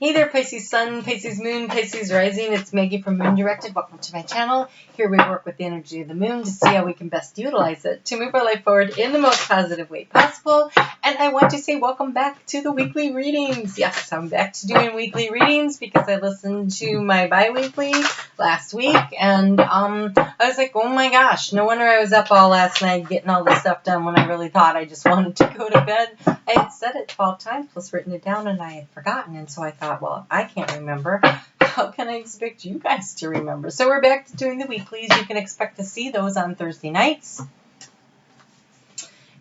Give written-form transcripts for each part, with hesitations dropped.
Hey there, Pisces Sun, Pisces Moon, Pisces Rising. It's Maggie from Moondirected. Welcome to my channel. Here we work with the energy of the moon to see how we can best utilize it to move our life forward in the most positive way possible. And I want to say welcome back to the weekly readings. Yes, I'm back to doing weekly readings because I listened to my bi-weekly last week. And I was like, oh my gosh, no wonder I was up all last night getting all this stuff done when I really thought I just wanted to go to bed. I had said it 12 times plus written it down and I had forgotten. And so I thought, well, I can't remember. How can I expect you guys to remember? So we're back to doing the weeklies. You can expect to see those on Thursday nights.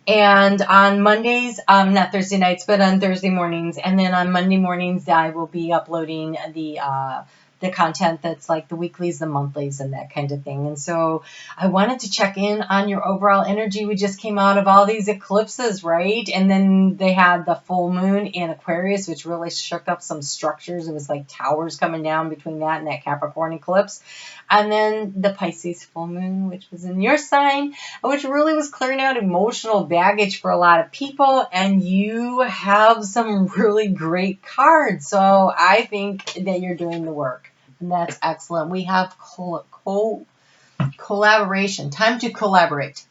And on Mondays, not Thursday nights, but on Thursday mornings. And then on Monday mornings, I will be uploading the content that's like the weeklies, the monthlies, and that kind of thing. And so I wanted to check in on your overall energy. We just came out of all these eclipses, right? And then they had the full moon in Aquarius, which really shook up some structures. It was like towers coming down between that and that Capricorn eclipse. And then the Pisces full moon, which was in your sign, which really was clearing out emotional baggage for a lot of people. And you have some really great cards. So I think that you're doing the work. And that's excellent. We have collaboration. Time to collaborate.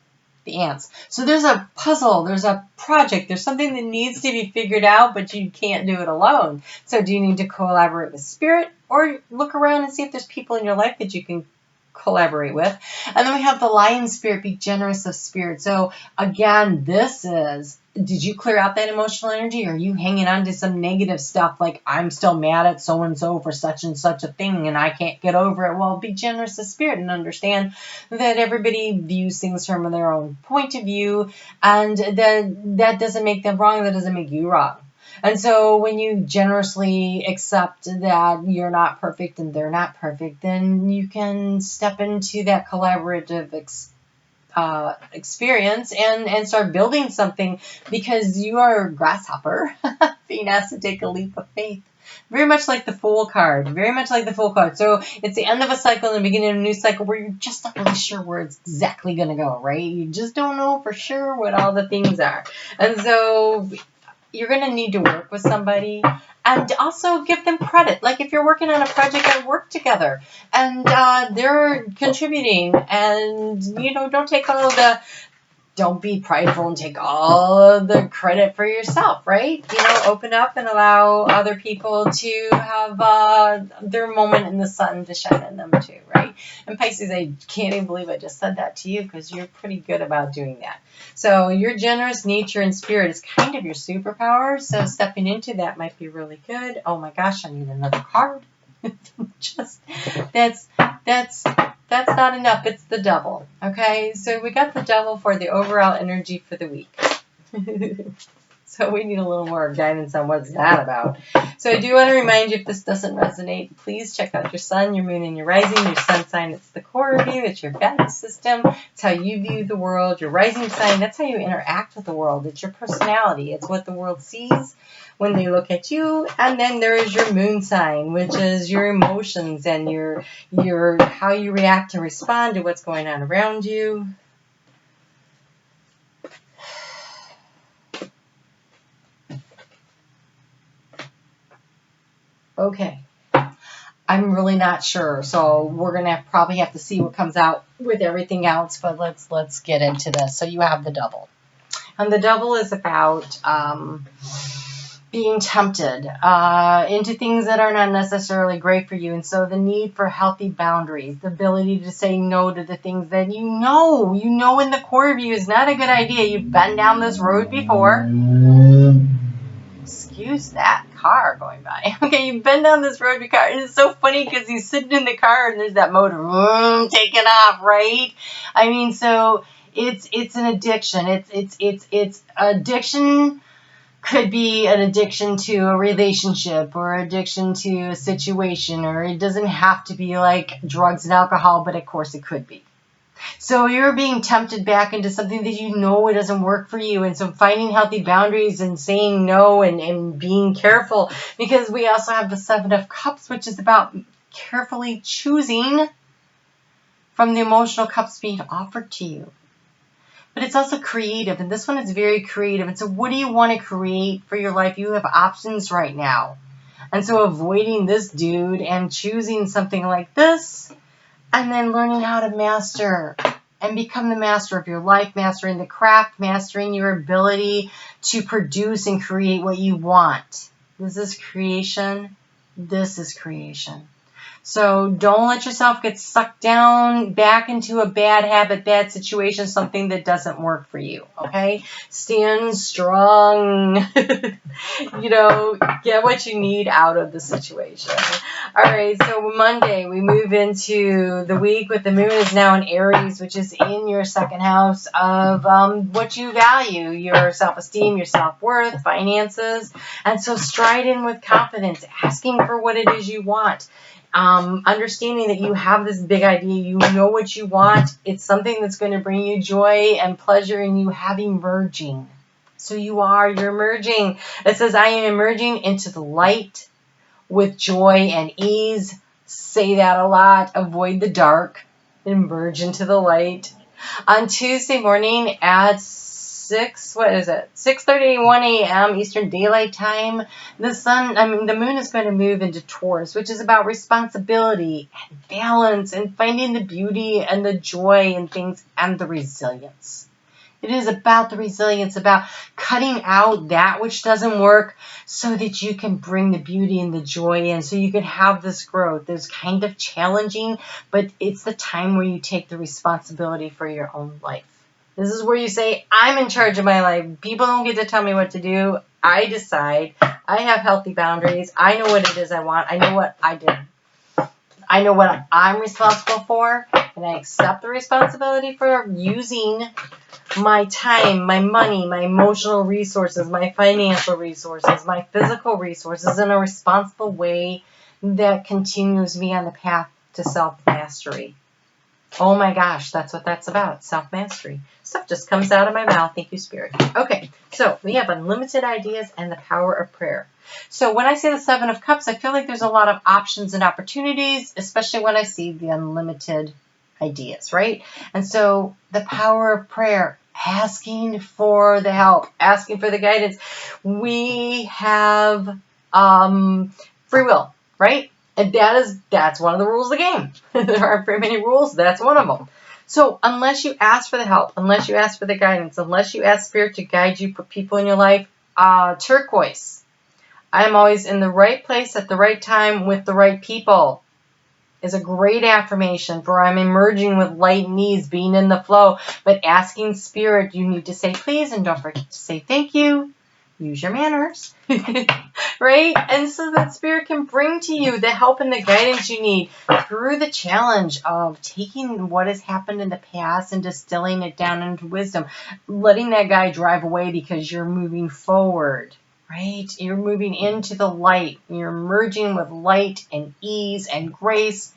The ants. So there's a puzzle. There's a project. There's something that needs to be figured out, but you can't do it alone. So do you need to collaborate with spirit, or look around and see if there's people in your life that you can collaborate with? And then we have the lion spirit. Be generous of spirit. So again, this is, did you clear out that emotional energy? Or are you hanging on to some negative stuff like, I'm still mad at so-and-so for such and such a thing and I can't get over it? Well, be generous of spirit and understand that everybody views things from their own point of view, and that doesn't make them wrong. That doesn't make you wrong. And so when you generously accept that you're not perfect and they're not perfect, then you can step into that collaborative experience and start building something, because you are a grasshopper being asked to take a leap of faith. Very much like the Fool card. Very much like the Fool card. So it's the end of a cycle and the beginning of a new cycle where you're just not really sure where it's exactly going to go, right? You just don't know for sure what all the things are. And so you're going to need to work with somebody and also give them credit. Like if you're working on a project and work together and they're contributing, and, you know, don't be prideful and take all of the credit for yourself, right? You know, open up and allow other people to have their moment in the sun to shine on them too, right? And Pisces, I can't even believe I just said that to you, because you're pretty good about doing that. So your generous nature and spirit is kind of your superpower. So stepping into that might be really good. Oh my gosh, I need another card. Just that's not enough. It's the Devil. Okay, so we got the Devil for the overall energy for the week. So we need a little more guidance on what's that about. So I do want to remind you, if this doesn't resonate, please check out your sun, your moon, and your rising. Your sun sign, it's the core of you. It's your value system. It's how you view the world. Your rising sign, that's how you interact with the world. It's your personality. It's what the world sees when they look at you. And then there is your moon sign, which is your emotions and your how you react and respond to what's going on around you. Okay, I'm really not sure, so we're gonna probably have to see what comes out with everything else. But let's get into this. So you have the Devil, and the Devil is about being tempted into things that are not necessarily great for you, and so the need for healthy boundaries, the ability to say no to the things that you know in the core of you is not a good idea. You've been down this road before. Excuse that car going by. Okay, you've been down this road before. And it's so funny because he's sitting in the car and there's that motor taking off, right? I mean, so it's an addiction. It's addiction. Could be an addiction to a relationship or addiction to a situation, or it doesn't have to be like drugs and alcohol, but of course it could be. So you're being tempted back into something that you know it doesn't work for you. And so finding healthy boundaries and saying no and being careful, because we also have the Seven of Cups, which is about carefully choosing from the emotional cups being offered to you. But it's also creative, and this one is very creative. And so what do you want to create for your life? You have options right now. And so avoiding this dude and choosing something like this, and then learning how to master and become the master of your life, mastering the craft, mastering your ability to produce and create what you want. This is creation. This is creation. So don't let yourself get sucked down back into a bad habit, bad situation, something that doesn't work for you, okay? Stand strong. Get what you need out of the situation. All right, so Monday, we move into the week with the moon is now in Aries, which is in your second house of what you value, your self-esteem, your self-worth, finances. And so stride in with confidence, asking for what it is you want. Understanding that you have this big idea, you know what you want, it's something that's going to bring you joy and pleasure, and you have emerging. So you're emerging. It says, I am emerging into the light with joy and ease. Say that a lot. Avoid the dark. Emerge into the light. On Tuesday morning at 6:31 a.m. Eastern Daylight Time, the moon is going to move into Taurus, which is about responsibility and balance and finding the beauty and the joy in things and the resilience. It is about the resilience, about cutting out that which doesn't work so that you can bring the beauty and the joy in, so you can have this growth. It's kind of challenging, but it's the time where you take the responsibility for your own life. This is where you say, I'm in charge of my life. People don't get to tell me what to do. I decide. I have healthy boundaries. I know what it is I want. I know what I did. I know what I'm responsible for, and I accept the responsibility for using my time, my money, my emotional resources, my financial resources, my physical resources in a responsible way that continues me on the path to self-mastery. Oh my gosh, that's what that's about, self-mastery. Stuff just comes out of my mouth. Thank you, Spirit. Okay, so we have unlimited ideas and the power of prayer. So when I say the Seven of Cups, I feel like there's a lot of options and opportunities, especially when I see the unlimited ideas, right? And so the power of prayer, asking for the help, asking for the guidance. We have free will, right? And that's one of the rules of the game. There aren't very many rules. That's one of them. So unless you ask for the help, unless you ask for the guidance, unless you ask Spirit to guide you, put people in your life, turquoise. I'm always in the right place at the right time with the right people is a great affirmation for I'm emerging with light and ease, being in the flow. But asking Spirit, you need to say please, and don't forget to say thank you. Use your manners, right? And so that Spirit can bring to you the help and the guidance you need through the challenge of taking what has happened in the past and distilling it down into wisdom, letting that guy drive away because you're moving forward, right? You're moving into the light. You're merging with light and ease and grace,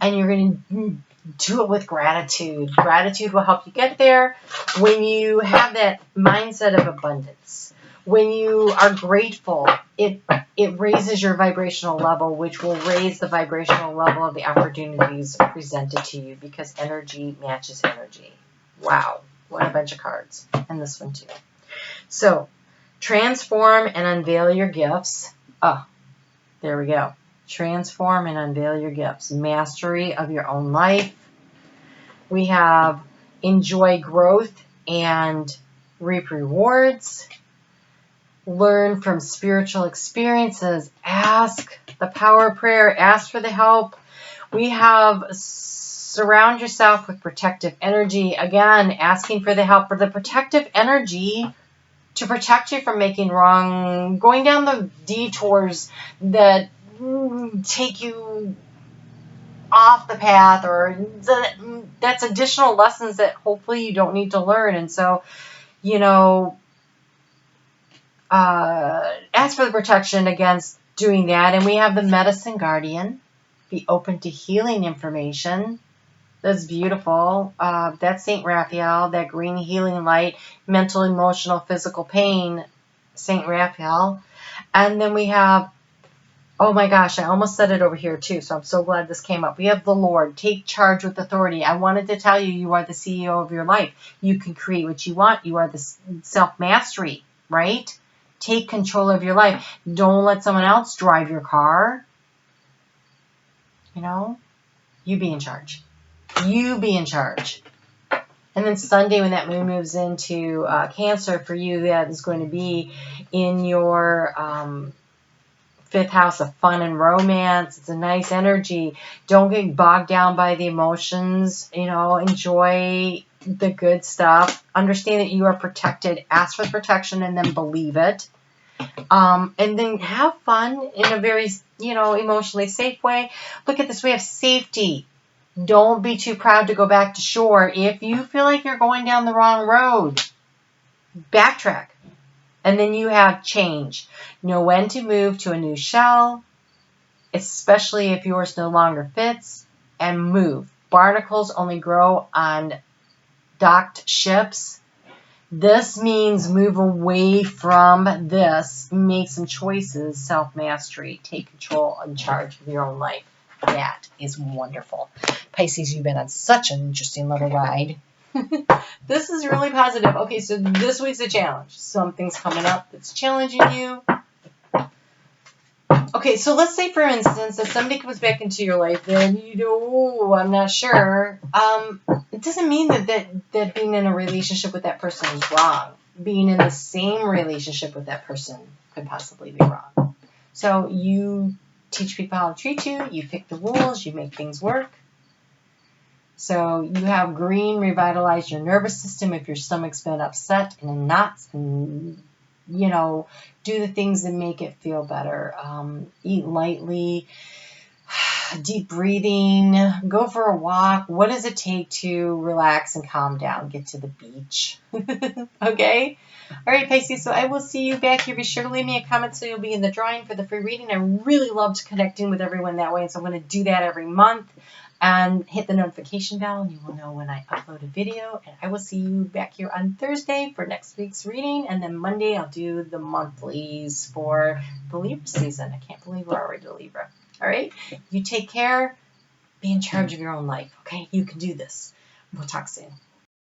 and you're going to do it with gratitude. Gratitude will help you get there when you have that mindset of abundance. When you are grateful, it raises your vibrational level, which will raise the vibrational level of the opportunities presented to you because energy matches energy. Wow, what a bunch of cards. And this one too. So, transform and unveil your gifts. Oh, there we go. Transform and unveil your gifts. Mastery of your own life. We have enjoy growth and reap rewards. Learn from spiritual experiences. Ask the power of prayer. Ask for the help. We have surround yourself with protective energy. Again, asking for the help for the protective energy to protect you from making wrong, going down the detours that take you off the path, or that's additional lessons that hopefully you don't need to learn. And so, ask for the protection against doing that. And we have the medicine guardian. Be open to healing information. That's beautiful. That's St. Raphael, that green healing light, mental, emotional, physical pain, St. Raphael. And then we have, oh my gosh, I almost said it over here too, so I'm so glad this came up. We have the Lord. Take charge with authority. I wanted to tell you, you are the CEO of your life. You can create what you want. You are the self-mastery, right? Take control of your life. Don't let someone else drive your car. You know, you be in charge. You be in charge. And then Sunday, when that moon moves into Cancer, for you, that is going to be in your 5th house of fun and romance. It's a nice energy. Don't get bogged down by the emotions. You know, enjoy the good stuff. Understand that you are protected. Ask for protection and then believe it. And then have fun in a very, you know, emotionally safe way. Look at this way of safety. Don't be too proud to go back to shore. If you feel like you're going down the wrong road, backtrack. And then you have change. Know when to move to a new shell, especially if yours no longer fits, and move. Barnacles only grow on docked ships. This means move away from this. Make some choices. Self-mastery. Take control and charge of your own life. That is wonderful. Pisces, you've been on such an interesting little ride. This is really positive. Okay, so this week's a challenge. Something's coming up that's challenging you. Okay, so let's say, for instance, that somebody comes back into your life and you know, oh, I'm not sure. It doesn't mean that being in a relationship with that person is wrong. Being in the same relationship with that person could possibly be wrong. So you teach people how to treat you. You pick the rules. You make things work. So you have green, revitalize your nervous system if your stomach's been upset and in knots, and, you know, do the things that make it feel better. Eat lightly, deep breathing, go for a walk. What does it take to relax and calm down? Get to the beach. Okay? All right, Pisces, so I will see you back here. Be sure to leave me a comment so you'll be in the drawing for the free reading. I really loved connecting with everyone that way, and so I'm going to do that every month. And hit the notification bell, and you will know when I upload a video. And I will see you back here on Thursday for next week's reading. And then Monday, I'll do the monthlies for the Libra season. I can't believe we're already to Libra. All right? You take care. Be in charge of your own life. Okay? You can do this. We'll talk soon.